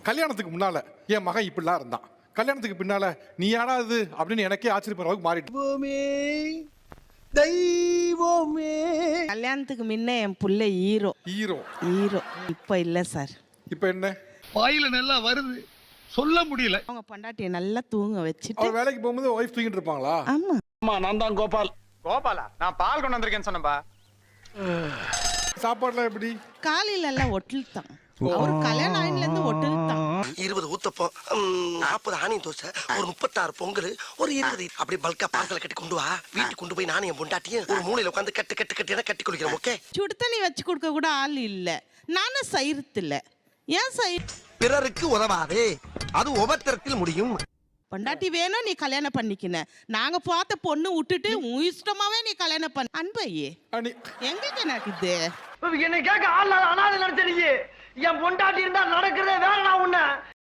கல்யாணத்துக்கு முன்னால என் மகன் இப்படிலாம் இருந்தான், கல்யாணத்துக்கு பின்னால நீ யாரா இது அப்படின்னு எனக்கே ஆச்சரியப்படுற அளவுக்கு மாறிட்டு. தெய்வமே. கல்யாணத்துக்கு முன்ன என் புள்ள ஹீரோ ஹீரோ. ஹீரோ. இப்போ இல்லை சார். இப்போ என்ன? வாயில நல்லா வருது, சொல்ல முடியல. அவங்க பொண்டாட்டியை நல்லா தூங்க வச்சுட்டு அவர் வேலைக்கு போகும்போது ஒய்ஃப் தூங்கிட்டு இருப்பாங்களா? ஆமா. அம்மா நான் தான் கோபால். கோபாலா? நான் பால் கொண்டு வந்திருக்கேன்னு சொன்னப்பா. சாப்பாடுலாம் எப்படி? காலையில எல்லாம் ஒட்டில் தான். அவர் கல்யாணம் ஆயில இருந்து ஒட்டில் தான். 20 ஊத்தப்பம், 40 ஆனியன் தோசை, ஒரு 36 பொங்கல், ஒரு 20 அப்படி பல்கா பார்சல கட்டி கொண்டு வா. வீட்டுக்கு கொண்டு போய் நானும் என் பொண்டாட்டியும் ஒரு மூலையில உட்காந்து கட்டு கட்டு கட்டி கட்டி குளிக்கிறோம். ஓகே? சுடு தண்ணி வச்சு கொடுக்க கூட ஆள் இல்ல. நானும் சைரத்துல ஏன் பிறருக்கு உதவாதே, அது உபத்திரத்தில் முடியும். பொண்டாட்டி வேணும், நீ கல்யாணம் பண்ணிக்கின. நாங்க பார்த்த பொண்ணு விட்டுட்டு உன் இஷ்டமாவே நீ கல்யாணம் பண்ண. அன்பையே எங்களுக்கு நடக்குது. என்னை கேட்க ஆள் அனாதை நினைச்ச நீ. என் பொண்டாட்டி இருந்தா நடக்கிறதே வேற.